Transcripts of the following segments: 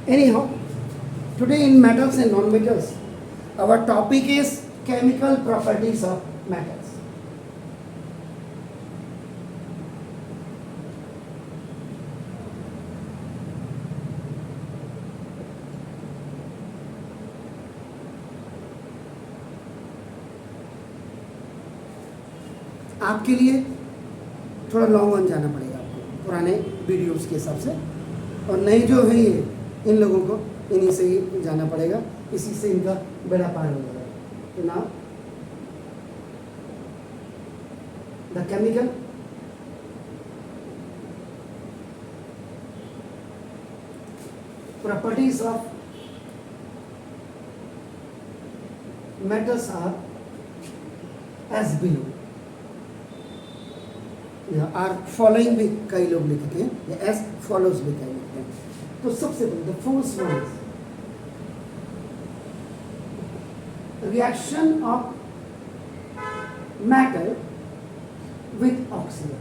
Anyhow, today in metals and non-metals, our topic is chemical properties of metals. आपके लिए थोड़ा long on जाना पड़ेगा आपको पुराने वीडियोस के हिसाब से, और नए जो है ये इन लोगों को इन्हीं से ही जाना पड़ेगा, इसी से इनका बेड़ा पार हो जाएगा. तो now the chemical properties of metals are as below. Are following भी कई लोग लिखते हैं, या एज फॉलोज भी कई लिखते हैं. तो सबसे पहले the first one is reaction of metal with oxygen.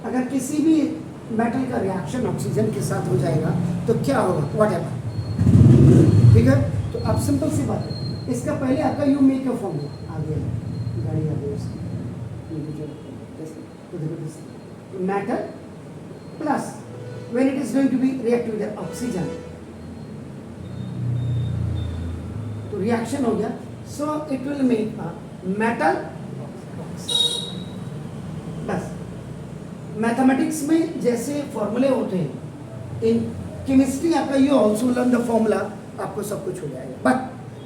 अगर किसी भी मेटल का रिएक्शन ऑक्सीजन के साथ हो जाएगा तो क्या होगा, व्हाट हैपन. ठीक है, तो अब सिंपल सी बात है. इसका पहले आपका यू मेक अ फॉर्मूला आ गया, गाड़ी आ गई उसकी. तो देखो metal plus when it is going to be react with oxygen, तो रिएक्शन हो गया. So it will make a metal. बस मैथमेटिक्स में जैसे फॉर्मूले होते हैं, इन केमिस्ट्री आपका you also learn the formula, आपको सब कुछ हो जाएगा. बट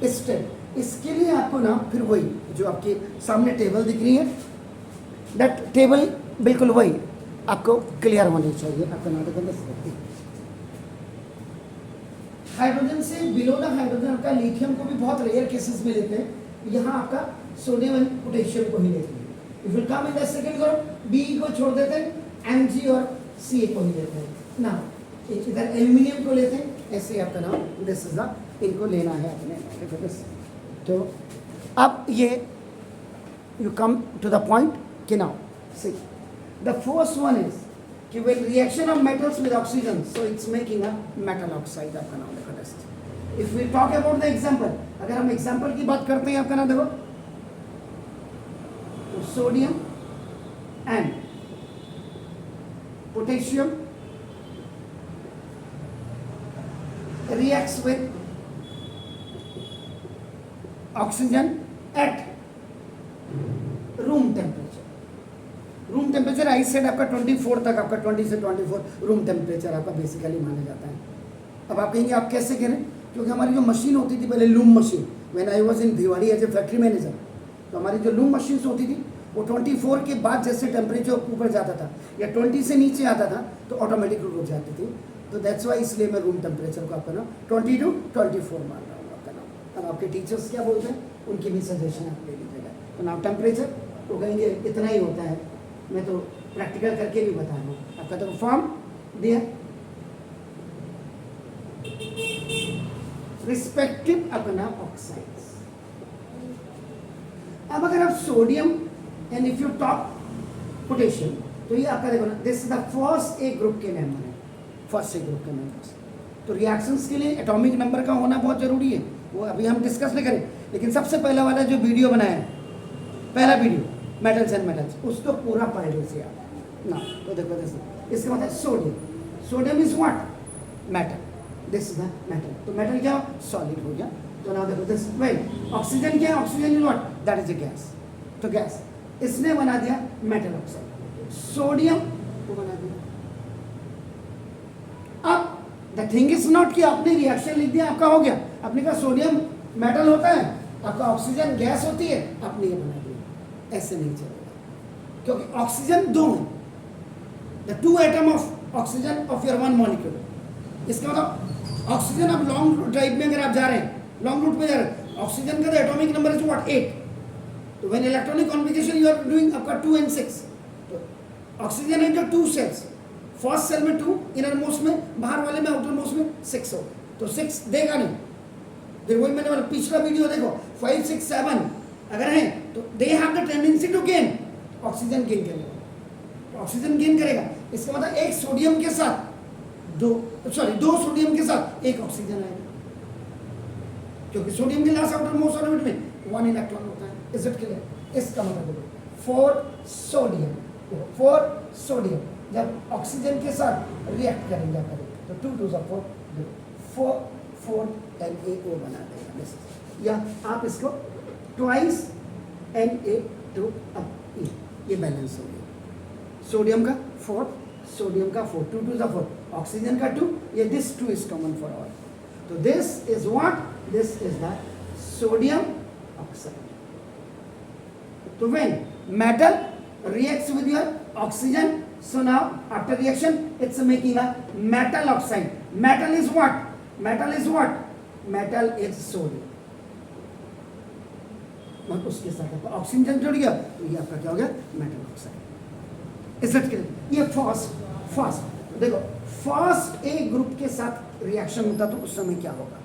स्टेप इसके लिए आपको ना फिर वही जो आपके सामने टेबल दिख रही है, दैट टेबल बिल्कुल वही आपको क्लियर होनी चाहिए. आपका नाटक हाइड्रोजन से बिलो द हाइड्रोजन का लिथियम को भी बहुत रेयर केसेस में लेते हैं. यहाँ आपका सोडियम एंड पोटेशियम को ही लेते हैं. If will come in the second group B को छोड़ देते हैं, Mg और Ca को ही लेते हैं ना. इधर एल्यूमिनियम को लेते हैं, ऐसे आपका नाम दिस इज द, इनको लेना है अपने. तो अब ये you come to the point कि now see the first one is कि when reaction of metals with oxygen, so it's making a metal oxide. आपका नाम देखो test. If we talk about the example, अगर हम एग्जांपल की बात करते हैं, आपका नाम देखो तो sodium and potassium reacts with oxygen at room temperature. Room temperature I said आपका 24 तक, आपका 20 से 24 रूम टेम्परेचर आपका बेसिकली माना जाता है. अब आप कहेंगे आप कैसे करें, क्योंकि हमारी जो मशीन होती थी पहले loom machine, when I was in Bhiwadi as a factory manager, तो हमारी जो लूम मशीन्स होती थी वो 24 के बाद जैसे टेम्परेचर ऊपर जाता था या 20 से नीचे आता था तो ऑटोमेटिक रुक जाती थी. तो दैट्स वाई इसलिए मैं रूम टेम्परेचर को आपका ना 20 to 24 मान रहा हूँ आपका नाम. अब आपके टीचर्स क्या बोलते हैं उनकी भी सजेशन आप ले लीजिएगा. तो नाउ टेम्परेचर तो कहेंगे इतना ही होता है, मैं तो प्रैक्टिकल करके भी बता रहा हूँ. आपका तो फॉर्म दिया रिस्पेक्टिव अपना ऑक्साइड्स. अब अगर आप sodium and if you talk potassium, तो ये आपका देखो ना, this is the first A group के मेंबर है, फर्स्ट ए ग्रुप के मेंबर्स. तो रिएक्शंस के लिए एटॉमिक नंबर का होना बहुत जरूरी है, वो अभी हम डिस्कस नहीं करें. लेकिन सबसे पहला वाला जो वीडियो बनाया है, पहला वीडियो मेटल्स एंड मेटल्स, उसको पूरा पढ़े से आप ना. तो देखो दिस, इसका मतलब sodium, sodium is what, metal. This is the metal. तो मेटल क्या सॉलिड हो गया. तो ना देखो दिस वेल ऑक्सीजन क्या है, oxygen is what, that is a gas. तो गैस इसने बना दिया मेटल ऑक्साइड, सोडियम को बना दिया. अब द थिंग इज नॉट कि आपने रिएक्शन लिख दिया आपका हो गया, आपने कहा सोडियम मेटल होता है, आपका ऑक्सीजन गैस होती है, आपने ये बना दिया. ऐसे नहीं चलेगा, क्योंकि ऑक्सीजन दो है, the two atom of oxygen of your one molecule. इसका मतलब ऑक्सीजन आप लॉन्ग ड्राइव में अगर आप जा रहे हैं, लॉन्ग रूट पे जा रहे हैं, ऑक्सीजन का एटॉमिक नंबर इज व्हाट 8. तो when electronic configuration you are doing आपका 2 and 6. तो ऑक्सीजन है जो 2 सेल्स, फर्स्ट सेल में 2, इनर मोस्ट में, बाहर वाले में आउटर मोस्ट में 6 हो, तो 6 देगा नहीं. देखो वही मैंने पिछला वीडियो देखो 5, 6, 7 अगर हैं तो they have the tendency to gain, oxygen gain करेगा. ऑक्सीजन गेन करेगा, इसका मतलब एक सोडियम के साथ दो सोडियम के साथ एक ऑक्सीजन आएगा, क्योंकि सोडियम के लास्ट आउटर मोस्ट ऑर्बिट में 1 इलेक्ट्रॉन होता है। Is it clear? इसका मतलब देखो 4 सोडियम जब ऑक्सीजन के साथ रिएक्ट करेंगे तो 2 2 4 NaO बना देगा, या आप इसको ट्वाइस Na2, अब ये बैलेंस हो गया, सोडियम का 4 2 2 4, ऑक्सीजन का 2, ये this 2 is common for all, तो this is what, this is the sodium oxide. तो when metal reacts with your oxygen, so now after reaction it's making a metal oxide. Metal is what? Metal is sodium. और उसके साथ आपका oxygen जुड़ गया तो ये आपका क्या हो गया, metal oxide. Is it clear? ये फर्स्ट देखो, फर्स्ट ए ग्रुप के साथ रिएक्शन होता तो उस समय क्या होगा,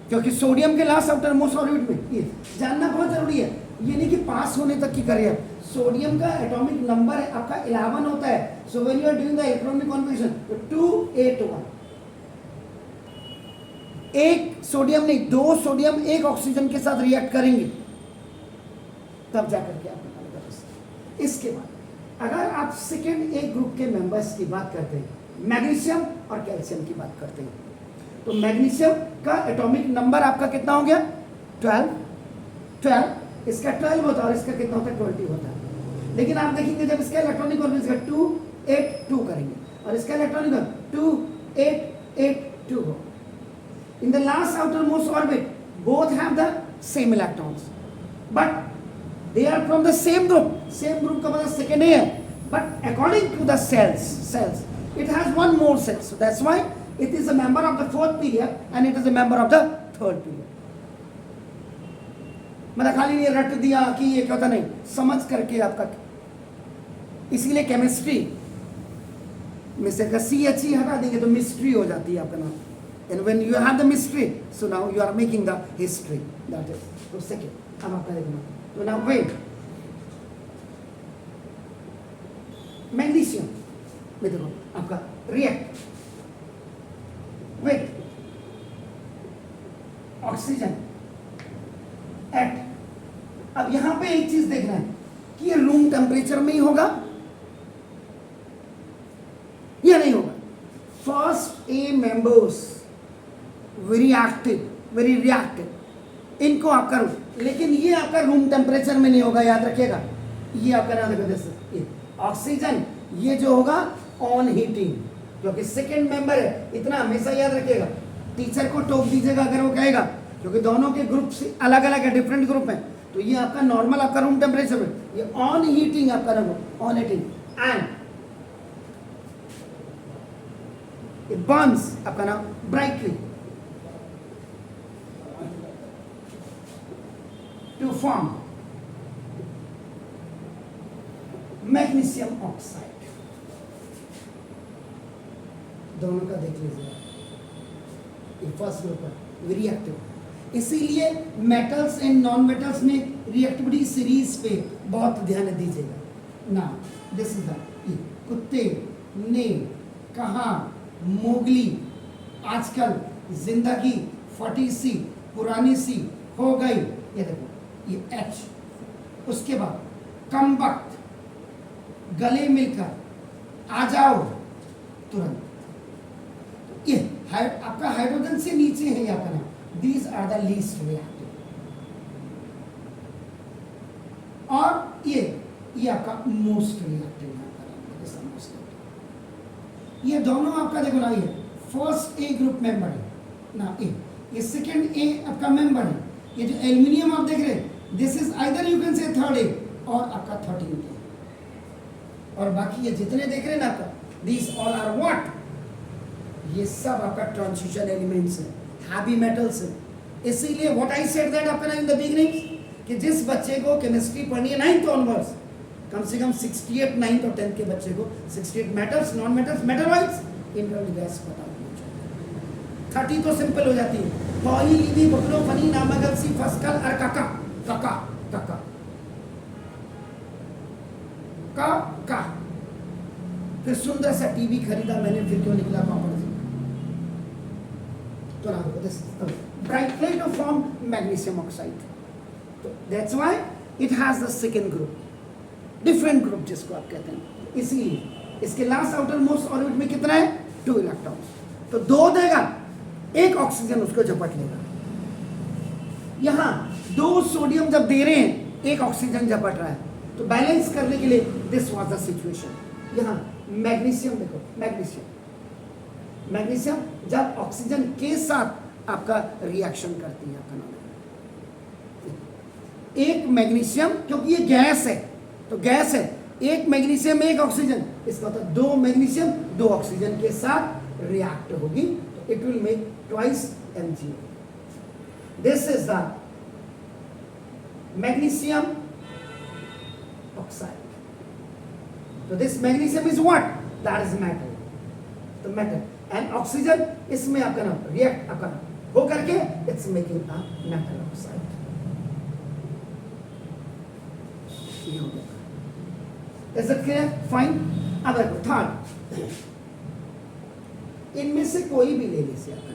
क्योंकि सोडियम के लास्ट आउटर मोस्ट ऑर्बिट में ये जानना बहुत जरूरी है, ये नहीं कि पास होने तक की करियर। सोडियम का एटॉमिक नंबर है आपका 11 होता है, so when you are doing the electronic configuration 2 8 1, एक सोडियम नहीं 2 सोडियम एक ऑक्सीजन के साथ रिएक्ट करेंगे तब जाकर के आप निकालेगा। इसके बाद अगर आप सेकेंड ए ग्रुप के मेंबर्स की बात करते हैं, मैग्नीशियम और कैल्शियम की बात करते हैं, तो मैग्नीशियम का एटॉमिक नंबर आपका कितना हो गया 12, इसका 12 होता है और इसका कितना होता है 20 होता है। लेकिन आप देखेंगे जब इसका इलेक्ट्रॉनिक ऑर्बिट 2 8 2 करेंगे और इसका इलेक्ट्रॉनिक 2 8 8 2 हो, in the last outermost orbit both have the same electrons but they are from the same group का मतलब सेकेंड ए है, but according to the cells it has one more cell, so that's why it is a member of the fourth period and it is a member of the third period। मतलब खाली ये रट दिया कि ये क्या होता, नहीं समझ करके आपका, इसीलिए केमिस्ट्री में से CHE हटा देंगे तो मिस्ट्री हो जाती है आपका नाम, and when you have the mystery, so now you are making the history, that is तो second। अब आपका देखना, तो now wait, मैग्नीशियम में देखो आपका रिएक्ट विथ ऑक्सीजन एट, अब यहां पे एक चीज देखना है कि ये रूम टेम्परेचर में ही होगा या नहीं होगा। First A members very reactive इनको आप करो, लेकिन ये आपका रूम टेम्परेचर में नहीं होगा, याद रखिएगा। ये आपका नाम देखो, जैसे ऑक्सीजन ये जो होगा ऑन हीटिंग, क्योंकि सेकेंड मेंबर है, इतना हमेशा याद रखिएगा। टीचर को टोक दीजिएगा अगर वो कहेगा, क्योंकि दोनों के ग्रुप से अलग अलग है, डिफरेंट ग्रुप है, तो ये आपका नॉर्मल आपका रूम टेम्परेचर में, ये ऑन हीटिंग आपका रखो, on heating and it burns आपका नाम brightly to form magnesium oxide. दोनों का देख लीजिए, ये फर्स्ट ग्रुप है वेरी एक्टिव, इसीलिए मेटल्स एंड नॉन मेटल्स में रिएक्टिविटी सीरीज पे बहुत ध्यान दीजिएगा ना। दिस इज द कुत्ते ने कहा, मोगली, आजकल, जिंदगी, फटी सी, पुरानी सी हो गई, ये देखो ये एच, उसके बाद कम वक्त, गले मिलकर, आ जाओ तुरंत, ये आपका हाइड्रोजन से नीचे है यहाँ पर, these are the least reactive, और ये आपका मोस्ट रिएक्टिव है, ये दोनों आपका देखो ना, ये फर्स्ट ए ग्रुप मेंबर है ना, ये सेकंड ए आपका मेंबर है, ये जो एल्यूमिनियम आप देख रहे हैं, this is either you can say third A और आपका 13 ए, और बाकी ये जितने देख रहे हैं ना आपका, these all are what, ये सब आपका ट्रांजिशन एलिमेंट्स है, हैवी मेटल्स है। इसीलिए व्हाट आई सेड दैट आपका इन द बिगिनिंग, कि जिस बच्चे को केमिस्ट्री पढ़नी है 9th ऑनवर्ड्स, कम से कम 68 9th और 10th के बच्चे को 68 metals, non metals, metal wise internal gas पता होना चाहिए। 30 तो सिंपल हो जाती है, पॉली लीवी बकलो फनी नामगल सी फसकल और कका कका कका का फिर सुंदर सा टीवी खरीदा मैंने, फिर क्यों निकला कॉपर से? तो ना this brightly to form magnesium oxide. तो that's why it has the second group, different group जिसको आप कहते हैं. इसीलिए इसके लास्ट आउटर मोस्ट ऑर्बिट में कितना है? 2 इलेक्ट्रॉन्स. तो 2 देगा, 1 ऑक्सीजन उसको झपट लेगा. यहां 2 सोडियम जब दे रहे हैं, 1 ऑक्सीजन झपट रहा है. तो बैलेंस करने के लिए दिस वाज द सिचुएशन. यहां मैग्नीशियम देखो, मैग्नीशियम जब ऑक्सीजन के साथ आपका रिएक्शन करती है, आपका नाम एक मैग्नीशियम, क्योंकि ये गैस है तो गैस है, 1 मैग्नीशियम 1 ऑक्सीजन, इसका मतलब 2 मैग्नीशियम 2 ऑक्सीजन के साथ रिएक्ट होगी. तो it will make twice MgO. This is the magnesium oxide. तो this magnesium is what? That is metal. तो मेटल एंड ऑक्सीजन इसमें आपका नाम रिएक्ट आपका हो करके it's making a metal oxide. ये हो गया. Is it clear? फाइन. अब देखो थर्ड, इनमें से कोई भी ले लीजिए. आपका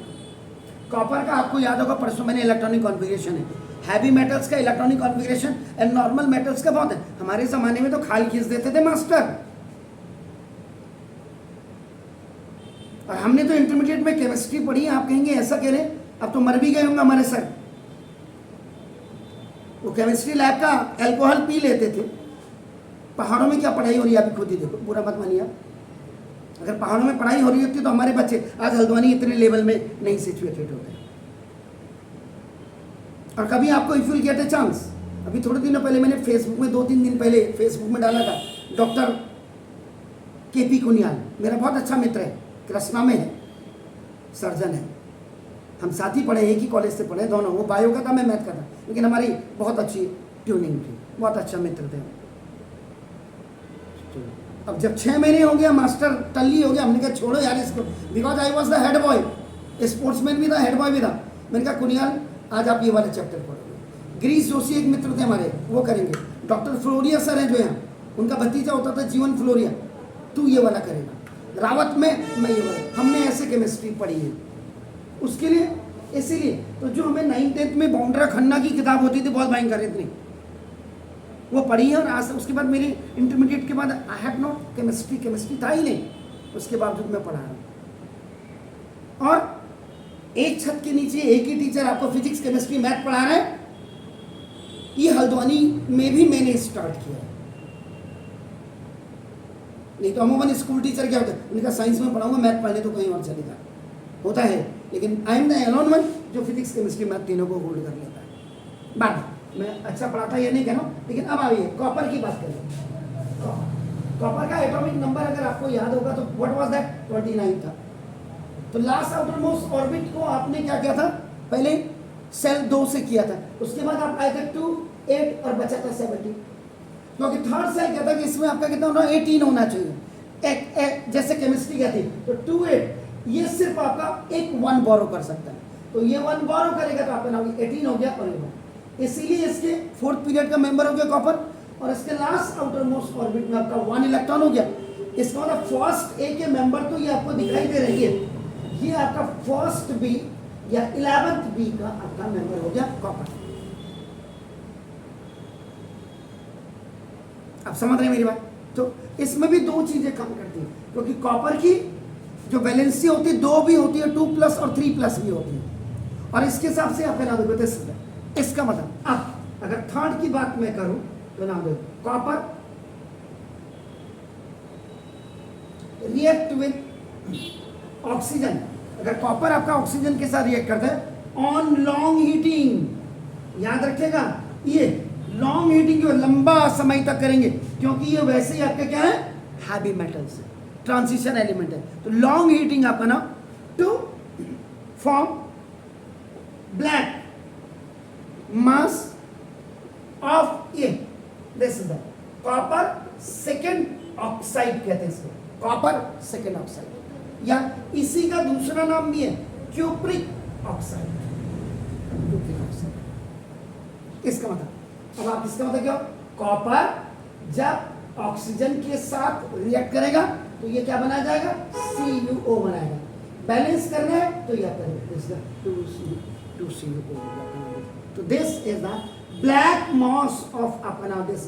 कॉपर का आपको याद होगा, परसों मैंने इलेक्ट्रॉनिक कॉन्फ़िगरेशन है. हैवी मेटल्स का electronic configuration and normal metals का बहुत है. हमारे जमाने में तो खाल खींच देते थे मास्टर. और हमने तो इंटरमीडिएट में केमिस्ट्री पढ़ी है. आप कहेंगे ऐसा कह रहे, अब तो मर भी गए होंगे हमारे सर. वो केमिस्ट्री लैब का अल्कोहल पी लेते थे. पहाड़ों में क्या पढ़ाई हो रही है अभी खुद ही देखो, बुरा मत मानिए आप. अगर पहाड़ों में पढ़ाई हो रही होती तो हमारे बच्चे आज हल्द्वानी इतने लेवल में नहीं सिचुएटेड होते. और कभी आपको if you get a chance, अभी थोड़े दिनों पहले मैंने फेसबुक में 2-3 दिन पहले फेसबुक में डाला था, डॉक्टर KP कुनियाल मेरा बहुत अच्छा मित्र है, कृष्णा में है, सर्जन है. हम साथ ही पढ़े, एक ही कॉलेज से पढ़े दोनों. वो बायो का था, मैं मैथ का था, लेकिन हमारी बहुत अच्छी ट्यूनिंग थी. बहुत अच्छा मित्र थे. अब जब 6 महीने हो गया, मास्टर टल्ली हो गया, हमने कहा छोड़ो यार इसको, because I was the head boy, sportsman भी था, हेड बॉय भी था. मैंने कहा कुनियाल आज आप ये वाले चैप्टर पढ़ोगे. गिरीश जोशी एक मित्र थे हमारे, वो करेंगे. डॉक्टर फ्लोरिया सर हैं जो यहाँ, उनका भतीजा होता था जीवन फ्लोरिया, तू ये वाला करेगा. रावत में मैं ये वाला. हमने ऐसे केमिस्ट्री पढ़ी है उसके लिए. इसीलिए तो जो हमें 9th-10th में बाउंड्रा खन्ना की किताब होती थी बहुत भयंकर इतनी, वो पढ़ी है. और आज उसके बाद मेरी इंटरमीडिएट के बाद आई हैव नॉट केमिस्ट्री था ही नहीं, उसके बावजूद मैं पढ़ा रहा हूँ. और एक छत के नीचे एक ही टीचर आपको फिजिक्स केमिस्ट्री मैथ पढ़ा रहे हैं. ये हल्द्वानी में भी मैंने स्टार्ट किया. नहीं तो अमूमन स्कूल टीचर क्या होता है, उनका साइंस में पढ़ाऊंगा, मैथ पढ़ने तो कहीं और चलेगा, होता है. लेकिन I am the Elon one जो फिजिक्स केमिस्ट्री मैथ तीनों को होल्ड कर लेता है. बात मैं अच्छा पढ़ाता ये नहीं कह रहा हूँ, लेकिन अब आइए कॉपर की बात करें. कॉपर का एटॉमिक नंबर अगर आपको याद होगा तो व्हाट वाज दैट? 29 था. तो लास्ट आउटर मोस्ट ऑर्बिट को आपने क्या किया था? पहले सेल 2 से किया था, उसके बाद आप आए थे 2, 8 और बचा था 17. क्योंकि थर्ड सेल क्या था कि इसमें आपका कितना होना, 18 होना चाहिए. एक जैसे केमिस्ट्री क्या थी, तो 2, 8 ये सिर्फ आपका एक 1 बोरो कर सकता है. तो ये 1 बोरो करेगा तो आपका नाम 18 हो गया. और ये इसीलिए इसके 4th पीरियड का मेंबर हो गया कॉपर. और इसके लास्ट आउटर मोस्ट ऑर्बिट में आपका 1 इलेक्ट्रॉन हो गया. इसका मतलब फर्स्ट ए के मेंबर तो ये आपको दिखाई दे रही है, ये आपका फर्स्ट बी या 11th बी का आपका मेंबर हो गया कॉपर. आप समझ रहे हैं मेरी बात? तो इसमें भी 2 चीजें काम करती हैं, क्योंकि कॉपर की जो वैलेंसी होती है 2 भी होती है, 2+ और 3+ भी होती है. और इसके हिसाब से आपका नाम देखो. इसका मतलब अब अगर थर्ड की बात मैं करूं तो नाम दो कॉपर रिएक्ट विद ऑक्सीजन. अगर कॉपर आपका ऑक्सीजन के साथ रिएक्ट करता है ऑन लॉन्ग हीटिंग, याद रखिएगा ये लॉन्ग हीटिंग जो लंबा समय तक करेंगे, क्योंकि ये वैसे ही आपका क्या है, हैवी मेटल्स है, ट्रांजिशन एलिमेंट है. तो लॉन्ग हीटिंग आपका ना to form black mass of a, this is the copper second oxide कहते हैं इसको, कॉपर सेकेंड ऑक्साइड, या इसी का दूसरा नाम भी है क्यूप्रिक ऑक्साइड. इसका मतलब अब आप इसका मतलब क्या, कॉपर जब ऑक्सीजन के साथ रिएक्ट करेगा तो ये क्या बना जाएगा, CuO बनाएगा। बैलेंस करना है तो यह करेगा 2CuO। तो this is the black mass of अपना, this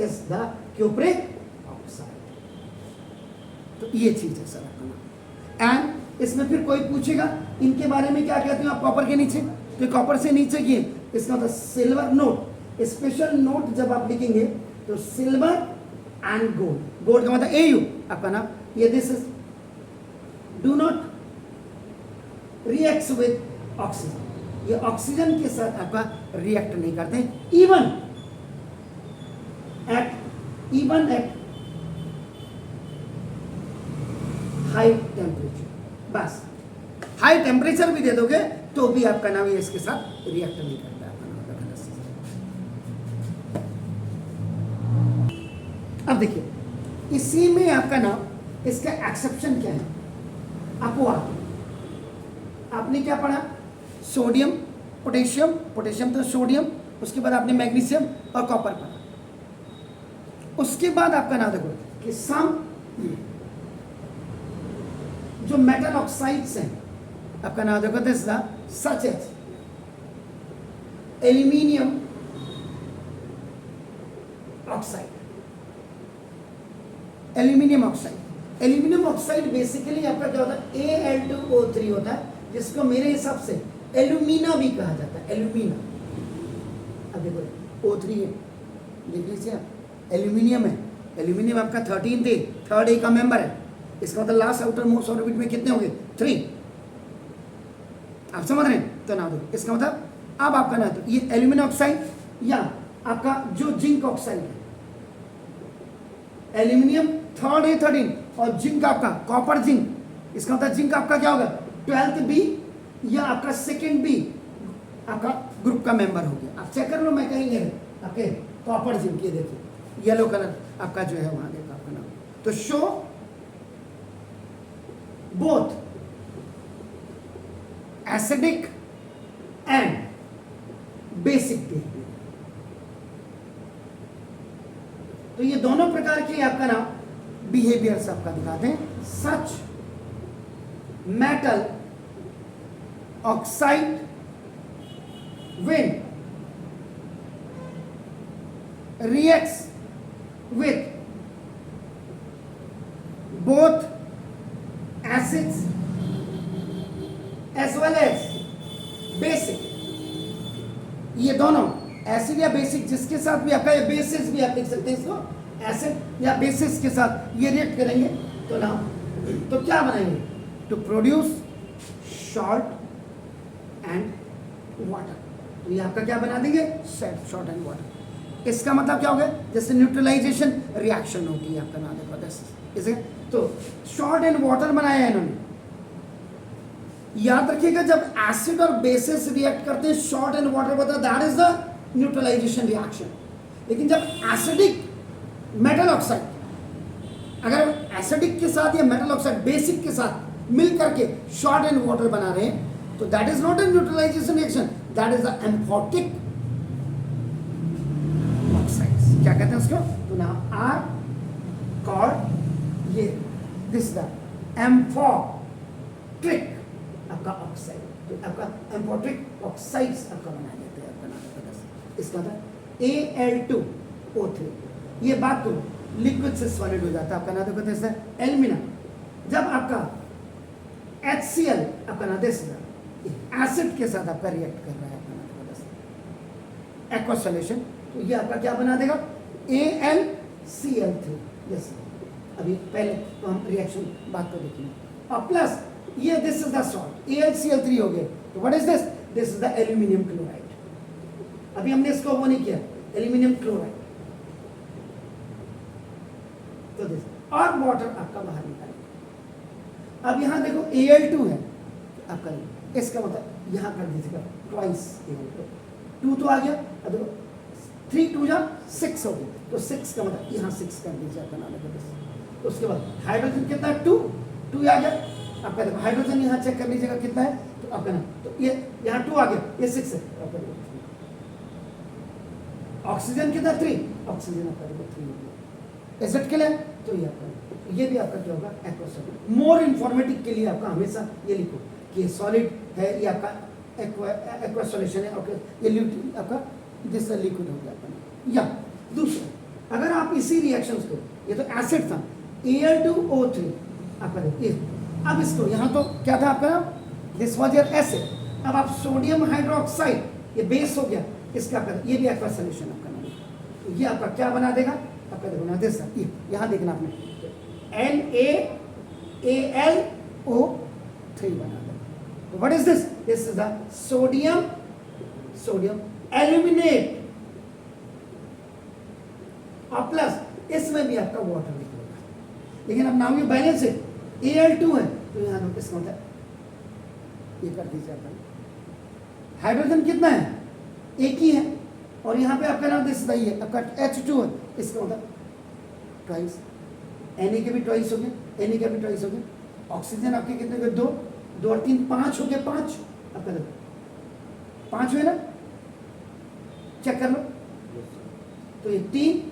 is the cupric oxide. तो ये चीज है सर अपना। एंड इसमें फिर कोई पूछेगा इनके बारे में क्या कहते हैं आप कॉपर के नीचे, तो कॉपर से नीचे की इसका मतलब सिल्वर नोट, स्पेशल नोट जब आप लिखेंगे तो सिल्वर एंड गोल्ड, गोल्ड का मतलब AU आपका ना, ये this is do not react with oxygen, ये ऑक्सीजन के साथ आपका रिएक्ट नहीं करते इवन एट हाई टेम्परेचर। बस हाई टेम्परेचर भी दे दोगे तो भी आपका नाम ये इसके साथ रिएक्ट नहीं करता है। अब देखिए इसी में आपका नाम इसका एक्सेप्शन क्या है, aqua। आपने क्या पढ़ा, सोडियम पोटेशियम, पोटेशियम तो सोडियम, उसके बाद आपने मैग्नीशियम और कॉपर पढ़ा। उसके बाद आपका नाम देखो कि सम जो मेटल ऑक्साइड्स हैं आपका नाम देखो this such as aluminium oxide, aluminium oxide. Aluminium oxide basically आपका क्या होता है, Al2O3 होता है, जिसको मेरे हिसाब से एल्यूमिना भी कहा जाता है, एल्यूमिना। अब देखो O3 है, देख लीजिए आप, एल्यूमिनियम है, एल्यूमिनियम आपका 13 थे, थर्ड A का मेंबर है, इसका मतलब लास्ट आउटर मोस्ट ऑर्बिट में कितने होंगे 3, आप समझ रहे हैं। तो ना दो इसका मतलब अब आपका ना तो ये एल्यूमिनियम ऑक्साइड या आपका जो जिंक ऑक्साइड है, एल्यूमिनियम थर्ड A13 और जिंक आपका कॉपर जिंक, इसका मतलब जिंक आपका क्या होगा 12th B या आपका 2nd B आपका ग्रुप का मेंबर हो गया। आप चेक कर लो, मैं कहीं नहीं आपके कॉपर जिंक, ये देखिए येलो कलर आपका जो है वहां देखो आपका नाम। तो show both acidic and basic behaviour. तो ये दोनों प्रकार के आपका नाम बिहेवियर्स आपका दिखाते हैं। Such metal oxide when reacts with both acids as well as basic, ये दोनों एसिड या बेसिक जिसके साथ भी आपका, बेसिस भी आप लिख सकते हैं इसको, एसिड या बेसिस के साथ ये रिएक्ट करेंगे तो ना तो क्या बनाएंगे, to produce salt and water. तो ये आपका क्या बना देंगे, सॉल्ट एंड वाटर। इसका मतलब क्या हो गया, जैसे न्यूट्रलाइजेशन रिएक्शन होती है आपका नाम देखो इसे, तो सॉल्ट एंड वाटर बनाया है इन्होंने। याद रखिएगा जब एसिड और बेसिस रिएक्ट करते हैं सॉल्ट एंड वाटर होता है, that is the neutralisation reaction. लेकिन जब एसिडिक मेटल ऑक्साइड, अगर एसिडिक के साथ या मेटल ऑक्साइड बेसिक के साथ मिल करके सॉल्ट एंड वाटर बना रहे हैं तो that is not a neutralisation reaction, that is the amphoteric oxides. क्या कहते हैं उसको, तो नाउ आर कॉल्ड ये दिस द एम्फोट्रिक आपका ऑक्साइड। तो आपका एम्फोट्रिक ऑक्साइड्स आपका बना देते हैं आपका नाम इसका था Al2O3। ये बात तो लिक्विड से सॉलिड हो जाता है आपका नाम देखो जैसे एल्यूमिना। जब आपका HCl आपका नाम देखो एसिड के साथ आपका रिएक्ट कर रहा है आपका एक्वा सॉल्यूशन, तो ये आपका क्या बना देगा AlCl3। यस, अभी पहले तो हम रिएक्शन बात को देखेंगे। और प्लस ये this is the salt AlCl3 हो गया, तो what is this, this is the aluminium chloride. अभी हमने इसको वो नहीं किया, एल्यूमिनियम क्लोराइड। तो दिस और वाटर आपका बाहर निकालेगा। अब यहां देखो Al2 है आपका, इसका मतलब यहां कर दीजिएगा ट्वाइस Al2, 2 तो आ गया, अब देखो 3 2 6 हो गया, तो 6 का मतलब यहाँ 6 कर दीजिए आपका नाम है। तो उसके बाद हाइड्रोजन कितना है 2 आ गया आपका, देखो हाइड्रोजन यहाँ चेक कर लीजिएगा कितना है, तो आपका नाम तो ये यहाँ 2 आ गया, ये 6 है आपका। ऑक्सीजन कितना 3, ऑक्सीजन आपका देखो 3 हो गया। एसिड के लिए तो ये आपका, ये भी आपका क्या होगा, एक्वा सॉलिड। मोर इंफॉर्मेटिव के लिए आपका हमेशा ये लिखो कि सॉलिड है, ये आपका एक्वा सॉल्यूशन है, ओके, ये लिक्विड आपका दिस लिक्विड हो गया अपना। या दूसरा, अगर आप इसी रिएक्शंस को, ये तो एसिड था, Al2O3 आपका देखिए, अब इसको यहाँ तो क्या था आपका, दिस वाज योर एसिड, अब आप सोडियम हाइड्रोक्साइड, ये बेस हो गया इसका आपका, ये भी एक्वा सॉल्यूशन आपका नाम, तो ये आपका क्या बना देगा आपका, देखो ना दिस, ये यहाँ देखना आपने NaAlO3 बना देगा। तो what is this, this is the sodium aluminate, और प्लस इसमें भी आपका वाटर निकलेगा, लेकिन अब नाम ये बैलेंस है, Al2 है तो यहाँ नोटिस होता है, ये कर दीजिए आपका, हाइड्रोजन कितना है, एक ही है, और यहाँ पे आपका नाम दिस है आपका H2 है, इसका मतलब ट्वाइस, Na के भी ट्वाइस हो गए, Na के भी ट्वाइस हो गए, ऑक्सीजन आपके कितने हो गए, 2 और 3 5 हो गए, 5 आपका देखो 5 हुए ना, चेक कर लो, तो ये 3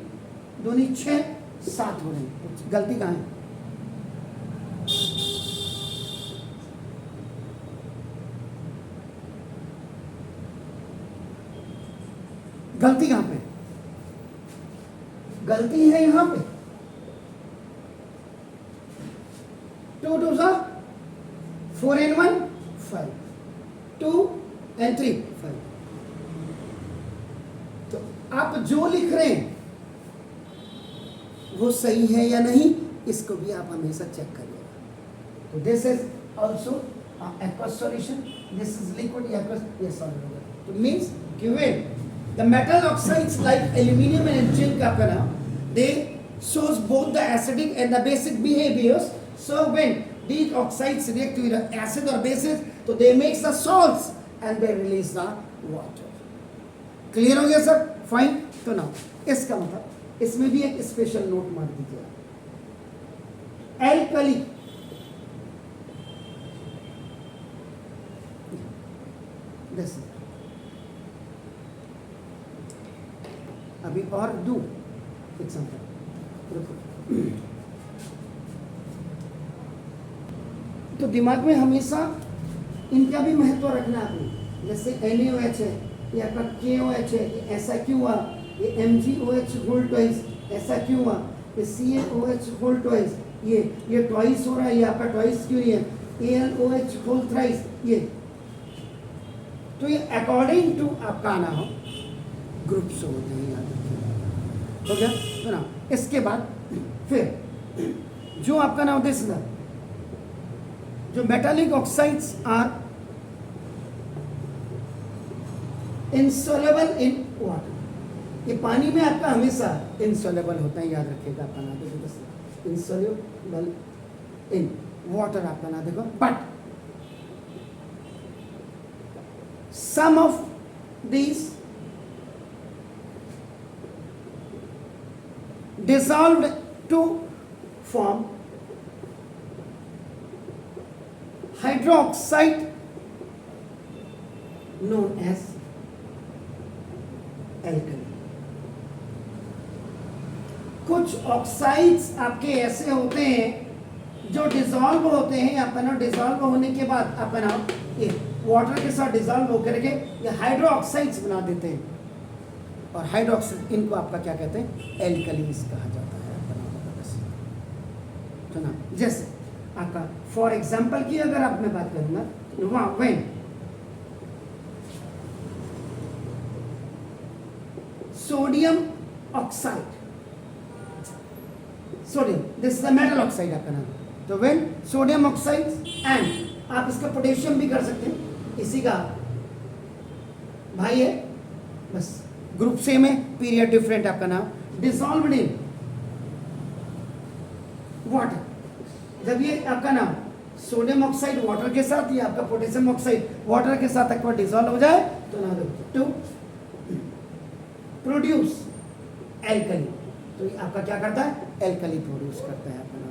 2 6 7 हो रहे हैं, गलती कहाँ है, गलती कहाँ पे, गलती है यहाँ पे, 2 2 4 and 1 5, 2 and 3 5, तो आप जो लिख रहे हैं वो सही है या नहीं, इसको भी आप हमेशा चेक करिएगा। तो this is also aqueous solution, this is liquid aqueous, ये solid होगा, तो means given the metal oxides like aluminum and zinc आपका नाम, they shows both the acidic and the basic behaviors, so when these oxides react to either acid or bases, so they makes the salts and they release the water। Clear हो गया sir, fine. तो ना इसका मतलब इसमें भी एक special note मार दीजिए, एल्कली दिस, अभी और दो एग्जाम्पल, तो दिमाग में हमेशा इनका भी महत्व रखना आपने, जैसे NaOH है, ये आपका KOH है, ये ऐसा क्यों हुआ, ये MgOH होल ट्वाइस ऐसा क्यों हुआ, ये CaOH होल ट्वाइस, ये ट्वाइस हो रहा है, ये आपका ट्वाइस क्यों है, AlOH होल थ्राइस, ये तो ये अकॉर्डिंग टू आपका ना हो ग्रुप्स हो जाए, याद रखिएगा, हो गया। तो ना इसके बाद फिर जो आपका ना होता है, जो metallic oxides are insoluble in water, ये पानी में आपका हमेशा इनसॉल्युबल होता है, याद रखिएगा आपका ना, देखो इनसॉल्युबल इन वाटर आपका ना, देखो but some of these dissolved to form hydroxide known as alkali। कुछ ऑक्साइड्स आपके ऐसे होते हैं जो डिसॉल्व होते हैं, अपना डिसॉल्व होने के बाद अपना ये वाटर के साथ डिसॉल्व होकर के ये हाइड्रोक्साइड्स बना देते हैं, और हाइड्रोक्साइड इनको आपका क्या कहते हैं, एल्कलीज कहा जाता है। तो ना जैसे आपका फॉर एग्जांपल की अगर आप मैं बात करूंगा, when sodium oxide, sodium this is the metal oxide आपका नाम, तो व्हेन सोडियम ऑक्साइड एंड आप इसका पोटेशियम भी कर सकते हैं, इसी का भाई है, बस ग्रुप सेम है, पीरियड डिफरेंट आपका नाम, डिसॉल्व्ड इन वाटर, जब ये आपका नाम सोडियम ऑक्साइड वाटर के साथ या आपका पोटेशियम ऑक्साइड वाटर के साथ एक बार डिसॉल्व हो जाए तो ना टू प्रोड्यूस एल्कली, तो ये आपका क्या करता है, एल्कली प्रोड्यूस करता है आपका नाम।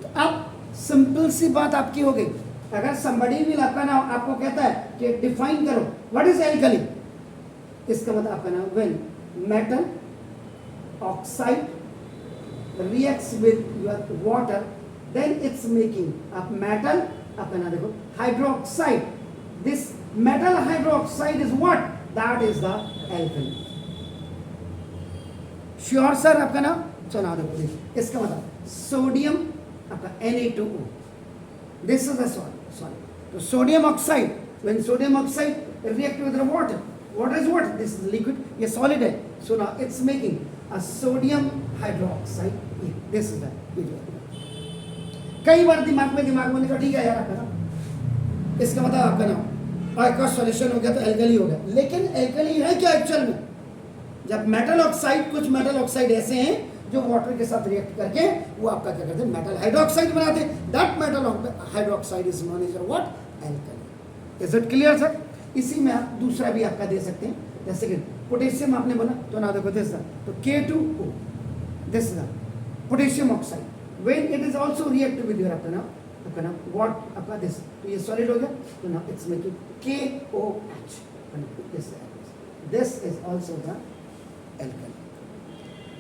तो अब सिंपल सी बात आपकी हो गई, अगर somebody will आपका नाम आपको कहता है कि डिफाइन करो व्हाट इज एल्कली, इसका मतलब आपका नाम when metal oxide reacts with your water, then it's making a metal, आपका ना देखो, hydroxide. This metal hydroxide is what? That is the alkali. Sure sir, आपका ना, सुना देखो, इसका मतलब सोडियम आपका Na2O. This is the solid. So sodium oxide, when sodium oxide react with the water, water is what? This is liquid, ये solid है. So now it's making a sodium hydroxide. This is the कई बार दिमाग में निकला, ठीक है यार आपका ना, इसका मतलब आपका ना aqueous solution हो गया तो एल्कली हो गया, लेकिन एल्कली है क्या एक्चुअल में? जब मेटल ऑक्साइड, कुछ मेटल ऑक्साइड ऐसे हैं जो वाटर के साथ रिएक्ट करके वो आपका क्या करते हैं, मेटल हाइड्रोक्साइड बनाते हैं. That metal hydroxide is known as what? Alkali. Is it clear sir? इसी में आप दूसरा भी आपका दे सकते हैं, जैसे कि पोटेशियम आपने बोला तो ना देखो दिस, तो K2O, this the potassium oxide. When it is also react with your आपका ना व्हाट आपका दिस, तो ये सॉलिड हो गया, तो ना it's making KOH. This is also the alkali.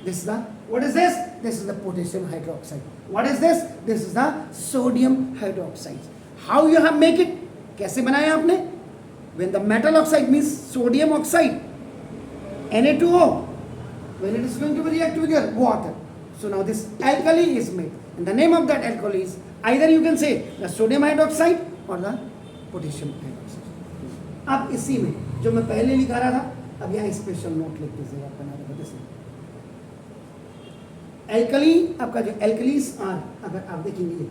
This is the, what is this? This is the potassium hydroxide. What is this? This is the sodium hydroxide. How you have make it? कैसे बनाया आपने? When the metal oxide means sodium oxide, Na2O, when it is going to be react with your water, so now this alkali is made, and the name of that alkali is either you can say the sodium hydroxide or the potassium hydroxide. अब इसी में जो मैं पहले लिखा रहा था, अब यहाँ स्पेशल नोट लिख दीजिएगा आपका नाम देखो. एल्कली आपका जो एल्कलीज आर, अगर आप देखेंगे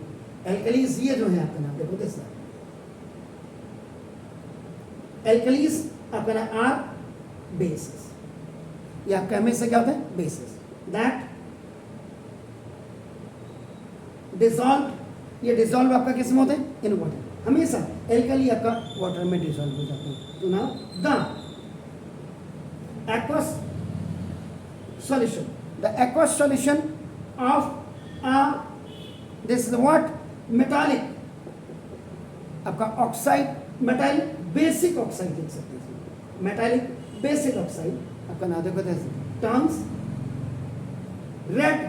एल्कलीज ये जो है आपका नाम देखो दिस, एल्कलीज आपका नाम आर बेसिस. ये आपका हमेशा क्या होता है? बेसिस. दैट डिसॉल्व, ये डिसॉल्व आपका किस में होता है? In water. हमेशा एल्कली आपका वाटर में डिसॉल्व हो जाता है. तो now the aqueous solution, the aqueous solution of this is what? Metallic आपका ऑक्साइड, मेटालिक बेसिक ऑक्साइड लिख सकते हैं. मेटालिक बेसिक ऑक्साइड आपका नाम देखो terms red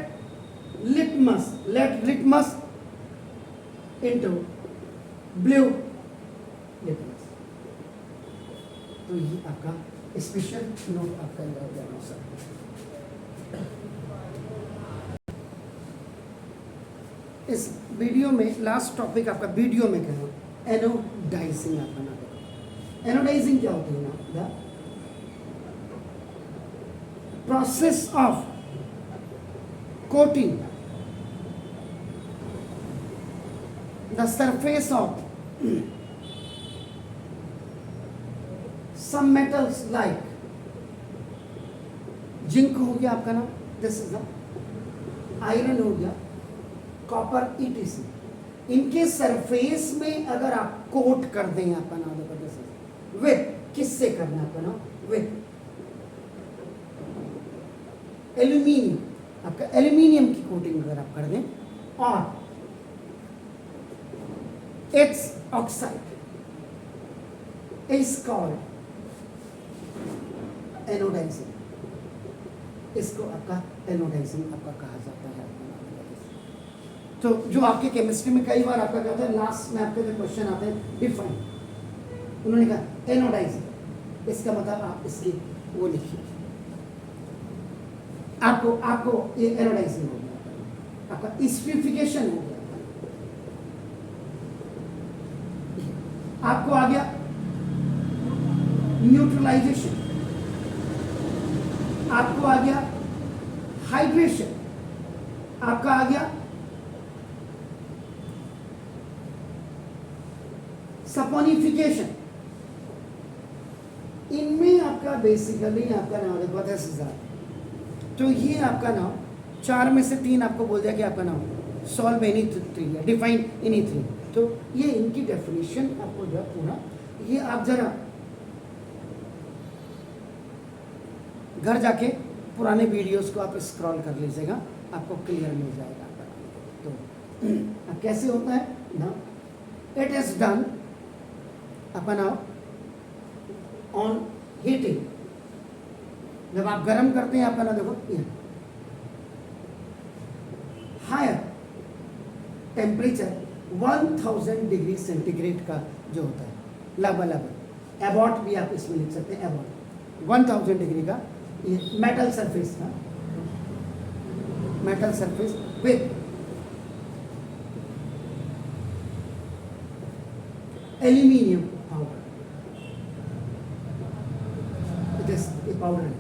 litmus into blue litmus. तो ये आपका स्पेशल नोट आपका हो सर. इस वीडियो में लास्ट टॉपिक आपका वीडियो में कह रहा हूँ, एनोडाइजिंग आपका नाम. एनोडाइजिंग क्या होती है ना? The process of coating the surface of some metals like zinc हो गया आपका नाम, दिस इज द आयरन हो गया, कॉपर, ETC. इनके सरफेस में अगर आप कोट कर दें आपका नाम देखो विथ, किससे करना आपका नाम? With aluminium. आपका एल्यूमिनियम की कोटिंग अगर आप कर दें, और it's oxide is called anodising. इसको आपका एनोडाइजिंग आपका कहा जाता है. तो जो आपके केमिस्ट्री में कई बार आपका क्या होता है, लास्ट में आपके जो क्वेश्चन आते हैं डिफाइन, उन्होंने कहा एनोडाइजिंग, इसका मतलब आप इसकी वो लिखिए. आपको ये एनोडाइजिंग हो गया, आपका एस्टरीफिकेशन हो गया, आपको आ गया न्यूट्रलाइजेशन, आपको आ गया हाइड्रेशन, आपका आ गया सपोनिफिकेशन. इनमें आपका बेसिकली आपका नाम देखो 10,000. तो ये आपका नाम 4 में से 3 आपको बोल दिया कि आपका नाम सॉल्व एनी 3 या डिफाइन एनी 3. तो ये इनकी डेफिनेशन आपको जो पूरा, ये आप जरा घर जाके पुराने वीडियोस को आप स्क्रॉल कर लीजिएगा, आपको क्लियर मिल जाएगा. तो अब कैसे होता है ना, इट इज डन आपका नाम ऑन हीटिंग. जब आप गर्म करते हैं आपका ना देखो टेम्परेचर 1000 डिग्री सेंटीग्रेड का जो होता है, लगभग एबॉट भी आप इसमें लिख सकते हैं, एबॉट 1000 डिग्री का ये मेटल सरफेस का, metal surface with aluminium powder, it is a powder,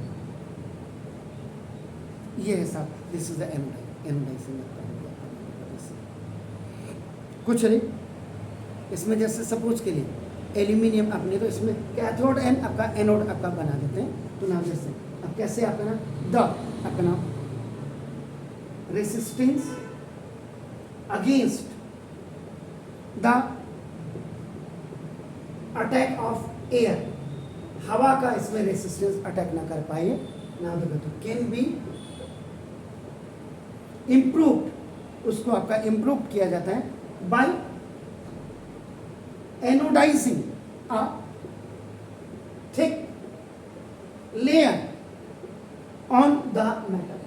ये है साहब, दिस इज द एनोडाइजिंग। कुछ नहीं, इसमें जैसे सपोज के लिए एल्यूमिनियम आपने, तो इसमें कैथोड एंड आपका एनोड आपका बना देते हैं। तो नाम जैसे अब कैसे आपका ना द आपका नाम resistance against the attack of air, हवा का इसमें रेसिस्टेंस अटैक ना कर पाए ना, तो कैन बी इम्प्रूव्ड, उसको आपका इम्प्रूव किया जाता है by anodising a thick layer on the metal,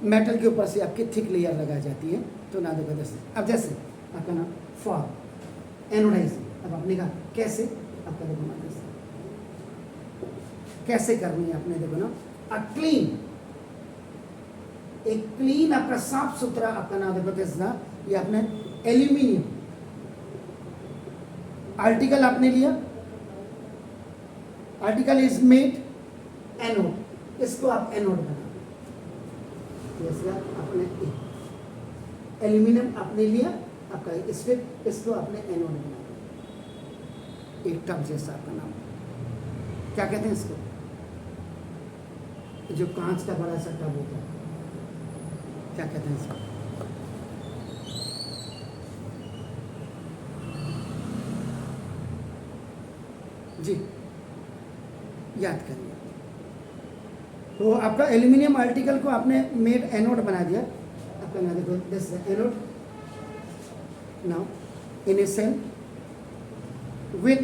metal के ऊपर से आपकी थिक लेयर लगाई जाती है। तो ना देखो जैसे अब जैसे आपका नाम फॉर एनोडाइजिंग, अब आपने कहा कैसे, आपका देखो ना कैसे करनी है आपने, देखो ना अ क्लीन, एक क्लीन आपका साफ सुथरा आपका नाम देखो जैसा, ये आपने एल्यूमिनियम आर्टिकल आपने लिया, आर्टिकल इज मेड एनोड, इसको आप एनोड बना, जैसे आपने एल्यूमिनियम आपने लिया आपका स्ट्रिप, इसको आपने एनोड बना, एक टब जैसा आपका नाम, क्या कहते हैं इसको, जो कांच का बड़ा सा टब होता है, क्या कहते हैं इसको, जी याद करिए। तो आपका एल्यूमिनियम आर्टिकल को आपने मेड एनोड बना दिया, आपका ना देखो this anode now in a cell with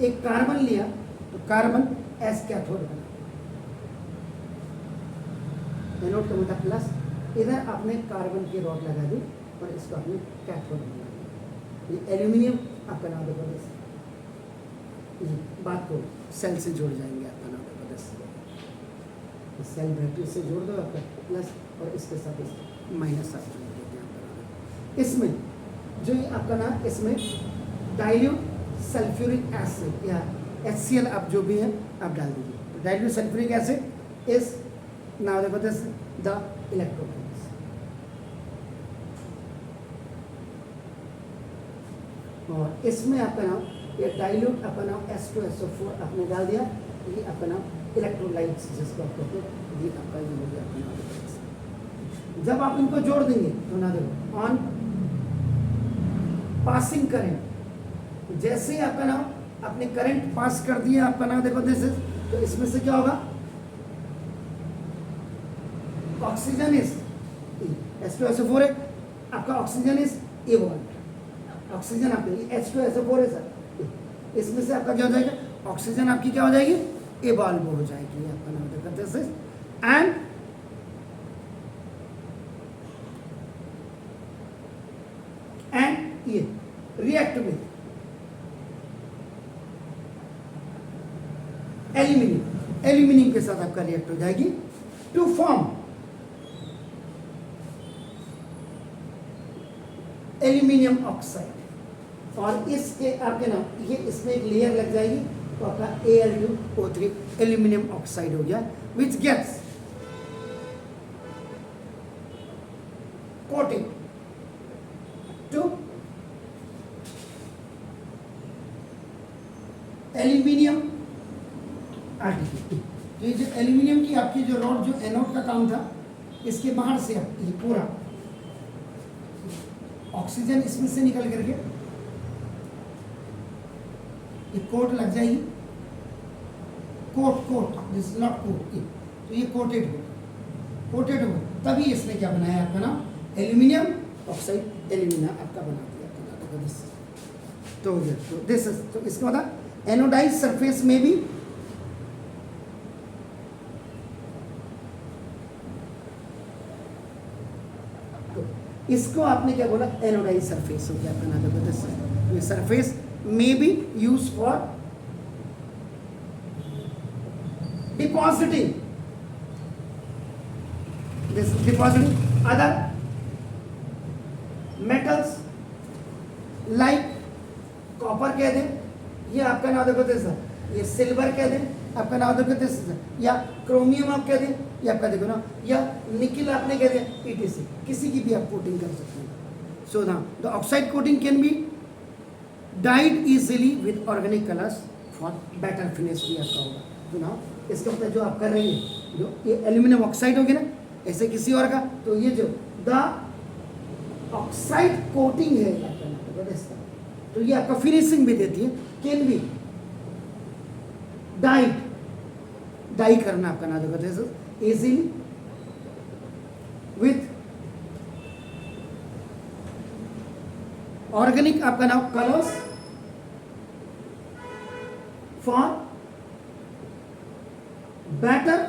एक कार्बन लिया, तो कार्बन एस कैथोड बना, एनोड का मतलब प्लस, इधर आपने कार्बन की रॉड लगा दी और इसको आपने कैथोड बना दिया। ये एल्यूमिनियम आपका नाम देखो दिस, बात को सेल से जोड़ जाएंगे, आपका नाम देखो दिस, सेल बैटरी से जोड़ दो आपका प्लस, और इसके साथ इस माइनस आप जोड़ देते हैं। इसमें जो ये आपका नाम, इसमें डाइल्यूट सल्फ्यूरिक एसिड या HCl आप जो भी है आप डाल दीजिए। Dilute sulphuric acid is now देखो दिस द इलेक्ट्रोलाइट्स, और इसमें आपका नाम ये डाइल्यूट आपका नाम H2SO4 आपने डाल दिया, ये आपका नाम इलेक्ट्रोलाइट्स जिसको आप कहते हैं, ये आपका ये हो गया आपका नाम। जब आप इनको जोड़ देंगे तो ना देखो ऑन पासिंग करंट, जैसे ही आपका नाम आपने करंट पास कर दिया आपका नाम देखो दिस इज, तो इसमें से क्या होगा, ऑक्सीजन इज H2SO4 है आपका, oxygen is a bond, oxygen आपकी H2SO4 है सर, इसमें से आपका क्या हो जाएगा, ऑक्सीजन आपकी क्या हो जाएगी, ए बॉन्ड हो जाएगी, आपका नाम देखो दिस इज, एंड ये रिएक्ट विद एल्यूमिनियम, एल्यूमिनियम के साथ आपका रिएक्ट हो जाएगी टू फॉर्म एल्यूमिनियम ऑक्साइड, और इसके आपके नाम ये इसमें एक लेयर लग जाएगी, तो आपका Al2O3 एल्यूमिनियम ऑक्साइड हो गया, which gets coated to aluminium article. तो ये जो एल्यूमिनियम की आपकी जो रॉड जो एनोड का काम था, इसके बाहर से आप ये पूरा ऑक्सीजन इसमें से निकल करके ये कोट लग जाएगी, coat this is not coat, तो ये कोटेड हो तभी इसने क्या बनाया आपका नाम एल्यूमिनियम ऑक्साइड, एल्यूमिना आपका बना दिया दिस, तो दिस इज, तो इसका मतलब एनोडाइज सरफेस में भी इसको आपने क्या बोला, एनोडाइज सरफेस हो गया आपका नाम। ये surface may be use for depositing, this depositing other metals like copper कह दें, ये आपका नाम देखो सर, ये सिल्वर कह दें आपका नाम देखो सर, या क्रोमियम आप कह दें, ये आपका देखो ना, या निकिल आपने कह दिया, ETC किसी की भी आप कोटिंग कर सकते हैं। So now the oxide coating can be died easily with organic colours for better finish भी आपका होगा। तो नाउ इसके ऊपर जो आप कर रहे हैं, जो ये एल्यूमिनियम ऑक्साइड होगी ना, ऐसे किसी और का, तो ये जो द ऑक्साइड कोटिंग है आपका नाम इसका, तो ये आपका फिनिशिंग भी देती है, कैन बी डाइड, डाई करना आपका नाम देखो इजीली विथ ऑर्गेनिक आपका नाम कलर्स फॉर बेटर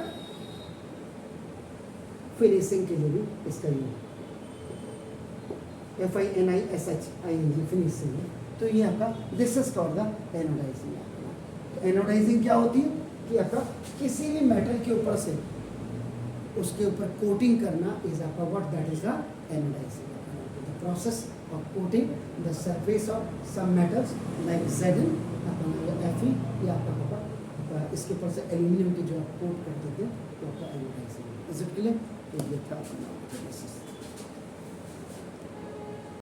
फिनिशिंग के लिए भी इसका यूज, FINISHING फिनिशिंग है। तो ये आपका this is called the anodising. Anodising क्या होती है कि आपका किसी भी मेटल के ऊपर से उसके ऊपर कोटिंग करना इज आपका what, that is the anodising, the process of coating the surface of some metals like Zn Fe, या आपका इसके ऊपर से एल्यूमिनियम की जो आप कोट करते थे तो आपका एनोडाइजिंग। Is it clear? ये था अपना